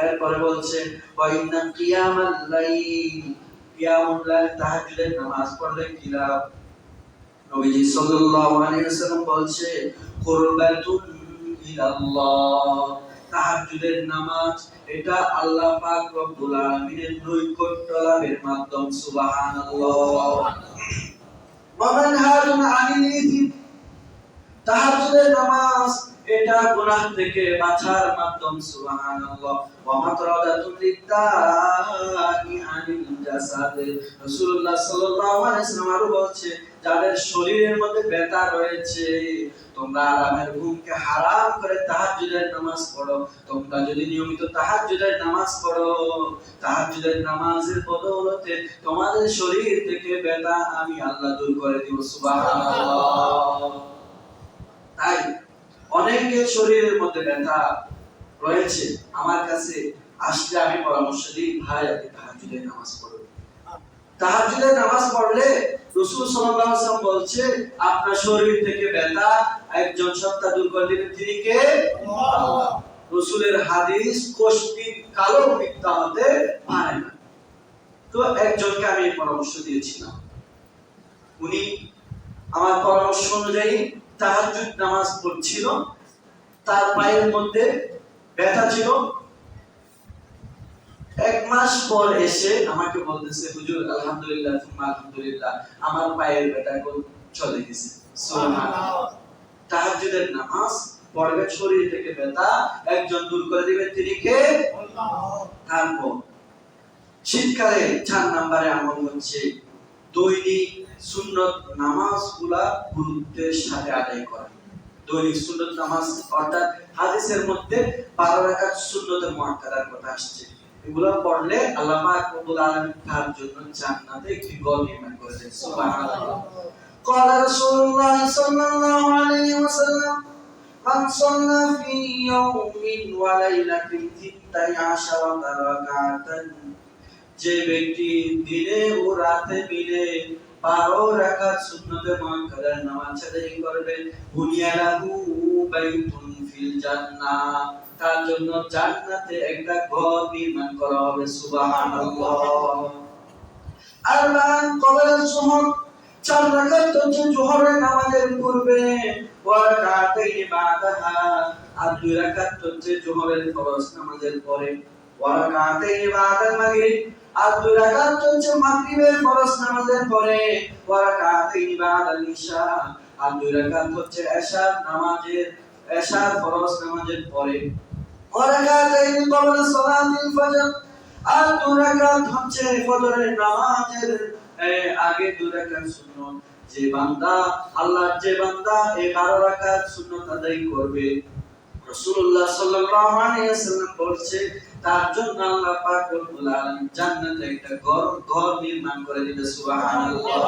এরপরে বলছে ওয়া ইন্না কিয়ামাল লাইল, কিয়ামুল লাইল তাহাজ্জুদের নামাজ পড়লে কি লাভ? নবীজি সাল্লাল্লাহু আলাইহি ওয়াসাল্লাম বলছে কুরবাতুন ইলাল্লাহ, তাহাজ্জুদের নামাজ এটা আল্লাহ পাক রব্বুল আলামিনের নৈকট্য লাভের মাধ্যম। সুবহানাল্লাহ। ওয়া মানহাজুন আনিল ইসম, তাহাজ্জুদের নামাজ এটা গুনাহ থেকে বাঁচার মাধ্যম। সুবহানাল্লাহ। ওয়া মাতরাদাতুল লিদাই আনিল জাসাদ, রাসূলুল্লাহ সাল্লাল্লাহু আলাইহি ওয়াসাল্লাম আরো বলছে যাদের শরীরের মধ্যে ব্যথা রয়েছে তোমরা আরামের ঘুমকে হারাম করে তাহাজ্জুদের নামাজ পড়ো। তোমরা যদি নিয়মিত তাহাজ্জুদের নামাজ পড়ো, তাহাজ্জুদের নামাজের বদৌলতে তোমাদের শরীর থেকে ব্যথা আমি আল্লাহ দূর করে দিব। সুবহানাল্লাহ। তাই অনেকের শরীরের মধ্যে ব্যথা রয়েছে, আমার কাছে আসলে আমি পরামর্শ দিই, ভাই আপনি তাহাজ্জুদের নামাজ পড়ুন। তাহাজ্জুদের নামাজ পড়লে রাসূল সাল্লাল্লাহু আলাইহি ওয়াসাল্লাম বলছে আপনার শরীর থেকে ব্যথা একজন সত্তা দূর করে দিবেন, তিনি কে? আল্লাহ। রাসূলের হাদিস কোষ্ঠী কালো মিথ্যা হতে পারে না। তো একজনকে আমি পরামর্শ দিয়েছিলাম, উনি আমার পরামর্শ অনুযায়ী তাহাজ্জুদ নামাজ পড়ছিল, তার পায়ের মধ্যে ব্যথা ছিল। এক মাস পর এসে আমাকে বলতেছে হুজুর আলহামদুলিল্লাহ সুম্মা আলহামদুলিল্লাহ আমার পায়ের ব্যথা চলে গেছে। সুবহানাল্লাহ। তাহাজ্জুদের নামাজ পড়বেন শরীর থেকে ব্যথা একজন দূর করে দিবেন, তিনি কে? আল্লাহ। তারপর শীতকালে 4 নম্বরে আমল হচ্ছে দৈনিক সুন্নত নামাজগুলা গুরুত্বের সাথে আদায় করা। দৈনিক সুন্নত নামাজ অর্থাৎ হাদিসের মধ্যে 12 রাকাত সুন্নতে মুআক্কাদার কথা আসছে। এগুলো পড়লে আল্লাহ পাক রব্বুল আলামিন তার জন্য জান্নাতে একটি ঘর নির্মাণ করে দেন। সুবহানাল্লাহ। قال رسول الله صلى الله عليه وسلم من صلى في يوم وليلة 12 ركعة, যে ব্যক্তি দিনে ও রাতে মিলে 12 রাকাত সুন্নতে মুআক্কাদার নামাজ আদায় করবে, বুনিয়া লাহু বাইতুন ফিল জান্নাহ, তার জন্য জান্নাতে একটা ঘর নির্মাণ করা হবে। সুবহানাল্লাহ। আরবান কবর সুহর, 4 রাকাত হচ্ছে জোহরের নামাজের পূর্বে, ওয়া রাকাতাইনি বাদাহা, আর 2 রাকাত হচ্ছে জোহরের ফরজ নামাজের পরে, ওয়া রাকাতাইনি বাদাল মাগরিব, আর 2 রাকাত হচ্ছে মাগরিবের ফরজ নামাজের পরে, ওয়া রাকাতাইনি বাদাল ইশা, আর 2 রাকাত হচ্ছে এশার নামাজের এশার ফরজ নামাজের পরে, ওয়া রাকাতাইনি ক্বাবলা সালাতিল ফজর, আর 2 রাকাত হচ্ছে ফজরের নামাজের আগে 2 রাকাত সুন্নাত। যে বান্দা এই 12 রাকাত সুন্নাত আদায় করবে, রাসূলুল্লাহ সাল্লাল্লাহু আলাইহি ওয়াসাল্লাম বলেছে তার জন্য আল্লাহ পাক রব্বুল আলামিন জান্নাতে একটা ঘর নির্মাণ করে দিবে। সুবহানাল্লাহ।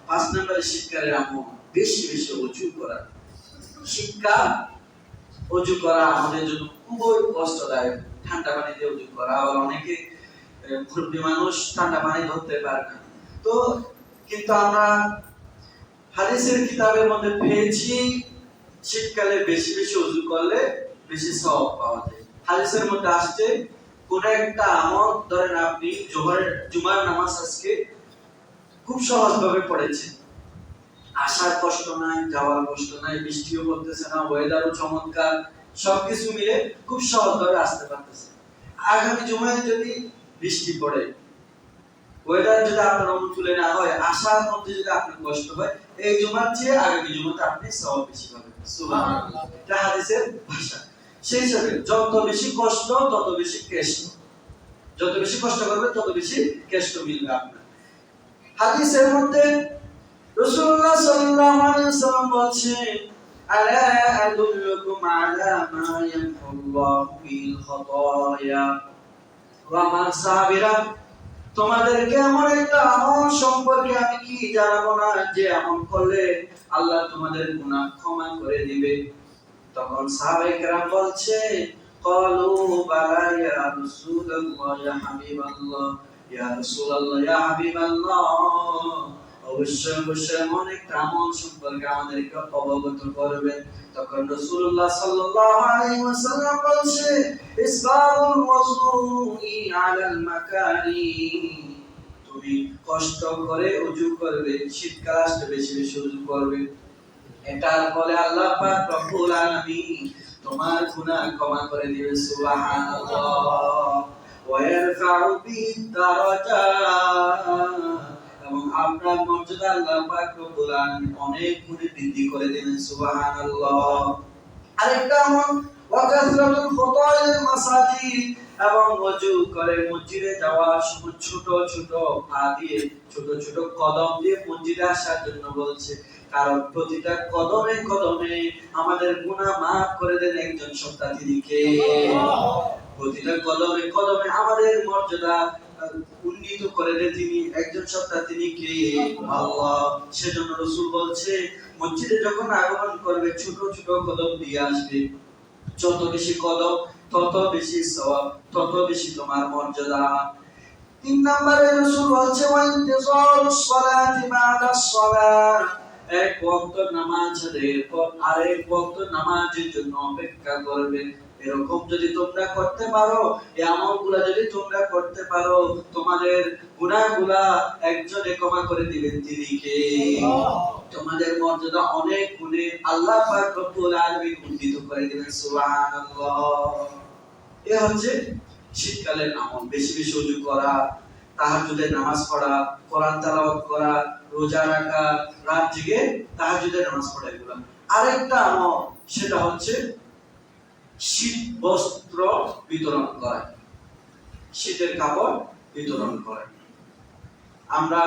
5 নম্বরে শীতকালের আমল বেশি বেশি ওযু করা। শীতকাল ওযু করা আমাদের জন্য খুবই কষ্টদায়ক। ঠান্ডা পানি দিয়ে ওযু করা, আর অনেকে মুরব্বি মানুষ ঠান্ডা পানি ধরতে পারে না। তো কিন্তু আমরা হাদিসের কিতাবের মধ্যে পেয়েছি শীতকালে বেশি বেশি ওযু করলে বেশি সওয়াব পাওয়া যায়। হাদিসের মধ্যে আসছে কোন একটা আমল, ধরেন আপনি জুমার নামাজ আজকে খুব সহজভাবে পড়েছেন, আসার কষ্ট নাই, যাওয়ার কষ্ট নাই, বৃষ্টিও পড়তেছে না, ওয়েদারও চমৎকার, সবকিছু মিলে খুব সহজভাবে আসতে পারতেছে। আগামী জুমায় যদি বৃষ্টি পড়ে, ওয়েদার যদি আপনার অনুকূলে না হয়, আসার মধ্যে যদি আপনার কষ্ট হয়, এই জুমার চেয়ে আগামী জুমাতে আপনি সওয়াব বেশি পাবেন। সুবহানাল্লাহ। এটা হাদিসের ভাষা। সেই হিসাবে যত বেশি কষ্ট তত বেশি কেষ্ট, যত বেশি কষ্ট করবে তত বেশি কেষ্ট মিলবে আপনার। হাদিসের মধ্যে রাসূলুল্লাহ সাল্লাল্লাহু আলাইহি ওয়াসাল্লাম বলেছেন, আলা আদুল্লুকুম আলা মা ইয়ামহুল্লাহু বিল খাতায়া ওয়া মাসাবিরা, তোমাদেরকে এমন একটা আমল সম্পর্কে আমি কি জানাবো না যে আমল করলে আল্লাহ তোমাদের গুনাহ ক্ষমা করে দিবে। তখন সাহাবায়ে কেরাম বলছে, ক্বালু বালা ইয়া রাসূলুল্লাহ ইয়া হাবিবাল্লাহ, ইয়া রাসূলুল্লাহ ইয়া হাবিবাল্লাহ, অবশ্যই অবশ্যই এমন একটা আমল সম্পর্কে আমাদেরকে অবগত করবেন। তখন রাসূলুল্লাহ সাল্লাল্লাহু আলাইহি ওয়াসাল্লাম বলছে, ইসবাউল ওযুই আলাল মাকারি, তুমি কষ্ট করে ওযু করবে, শীতকাল আসলে বেশি বেশি ওযু করবে, এটার ফলে আল্লাহ পাক রব্বুল আলামিন তোমার গুনাহ ক্ষমা করে দিবেন। সুবহানাল্লাহ। ওয়া ইয়ারফাউ বিদ-দারাজাত, এবং আপনার মর্যাদা আল্লাহ পাক রব্বুল আলামিন অনেক গুণে বৃদ্ধি করে দিবেন। সুবহানাল্লাহ। আরেকটা আমল ওয়া কাসরাতুল খুতাইল মাসাজিদ, এবং ওযু করে মসজিদে যাওয়ার সময় ছোট ছোট পা দিয়ে, ছোট ছোট কদম দিয়ে মসজিদে আসার জন্য বলছে, কারণ প্রতিটা কদমে কদমে আমাদের গুনাহ মাফ করে দেন একজন সত্তা, তিনি কে? প্রতিটা কদমে কদমে আমাদের মর্যাদা উন্নীত করে দেন তিনি একজন সত্তা, তিনি কে? আল্লাহ। সেজন্য রাসূল বলছে মসজিদে যখন আগমন করবে ছোট ছোট কদম দিয়ে আসবে, যত বেশি কদম তত বেশি সওয়াব, তত বেশি তোমার মর্যাদা। 3 নম্বরে রাসূল বলছে, ওয়া ইন্তিজারুস সালাতি বা'দাস সালাত, এক ওয়াক্ত নামাজ আদায়ের পর আরেক ওয়াক্ত নামাজের জন্য অপেক্ষা করবে। এরকম যদি তোমরা করতে পারো, এই আমলগুলো যদি তোমরা করতে পারো, তোমাদের গুনাহগুলা একজনে ক্ষমা করে দিবেন, তিনি কে? তোমাদের মর্যাদা অনেক গুণে আল্লাহ পাক রব্বুল আলামিন উন্নীত করে দিবেন। সুবহানাল্লাহ। এ হচ্ছে শীতকালের আমল, বেশি বেশি ওযু করা, তাহাজ্জুদের নামাজ পড়া, কোরআন তেলাওয়াত করা, রোজা রাখা, রাত জেগে তাহাজ্জুদের নামাজ পড়া, এগুলো। আরেকটা আমল, সেটা হচ্ছে শীত বস্ত্র বিতরণ করা, শীতের কাপড় বিতরণ করা। আমরা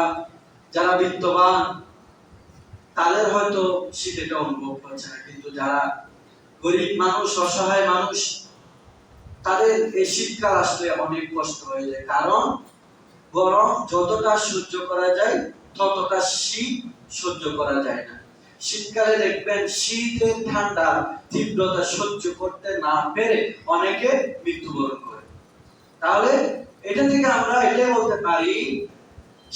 যারা বিত্তবান তাদের হয়তো শীত এটা অনুভব করছে না, কিন্তু যারা গরিব মানুষ, অসহায় মানুষ, তাদের এই শীতকাল আসলে অনেক কষ্ট হয়ে যায়। কারণ গরম যতটা সহ্য করা যায় ততটা শীত সহ্য করা যায় না। শীতকালে দেখবেন শীতের ঠান্ডা তীব্রতা সহ্য করতে না পেরে অনেকে মৃত্যুবরণ করে। তাহলে এটা থেকে আমরা এটাই বলতে পারি,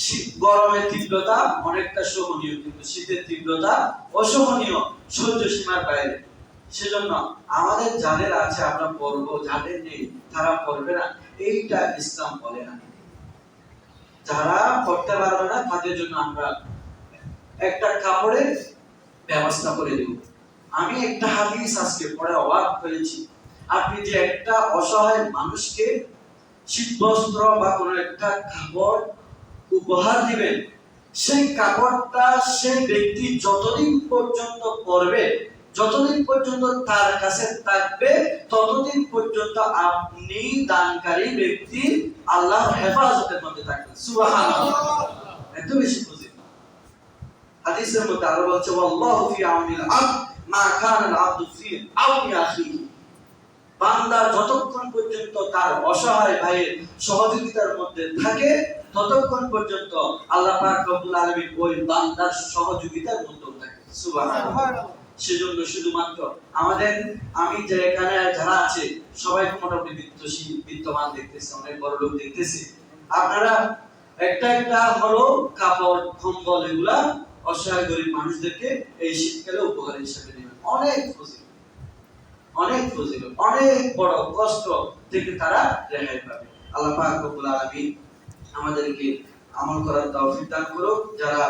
শীত গরমের তীব্রতা অনেকটা সহনীয়, কিন্তু শীতের তীব্রতা অসহনীয়, সহ্য সীমার বাইরে। সেজন্য আমাদের যাদের আছে আমরা পড়বো, যাদের নেই তারা পড়বে না, এইটা ইসলাম বলে না। যারা পড়তে পারবে না তাদের জন্য আমরা একটা কাপড়ের ব্যবস্থা করে দেব। আমি একটা হাদিস আজকে পড়ে অবাক হয়েছি। আপনি যে একটা অসহায় মানুষকে শীত বস্ত্র বা কোনো একটা কাপড় উপহার দিবেন, সেই কাপড়টা সেই ব্যক্তি যতদিন পর্যন্ত পরবে, যতদিন পর্যন্ত তার কাছে থাকবে, ততদিন পর্যন্ত আপনি দানকারী ব্যক্তি আল্লাহর হেফাজতের মধ্যে থাকবেন। সুবহানাল্লাহ, এত বেশি খুশি। হাদিসের মধ্যে আরো বলছে, ওয়াল্লাহু ফি আউনিল আবদ মা কানা আল আবদু ফি আউনি আখিহি। বান্দা যতক্ষণ পর্যন্ত তার অসহায় ভাইয়ের সহযোগিতার মধ্যে থাকে, ততক্ষণ পর্যন্ত আল্লাহ পাক রব্বুল আলামিন ওই বান্দার সহযোগিতার মধ্যে থাকে। সুবহানাল্লাহ। সেজন্য শুধুমাত্র আমাদের, আমি যে এখানে যারা আছে সবাই মোটামুটি বিত্তমান দেখতেছি, অনেক বড় লোক দেখতেছি। আপনারা একটা একটা হলো কাপড়, কম্বল, এগুলা অসহায় গরিব মানুষদেরকে এই শীতকালে উপহার হিসেবে দিবেন। অনেক খুশি, অনেক ফজিলত, অনেক বড় কষ্ট থেকে তারা রেহাই পাবে। আল্লাহ পাক রব্বুল আলামিন আমাদেরকে আমল করার তৌফিক দান করুক। যারা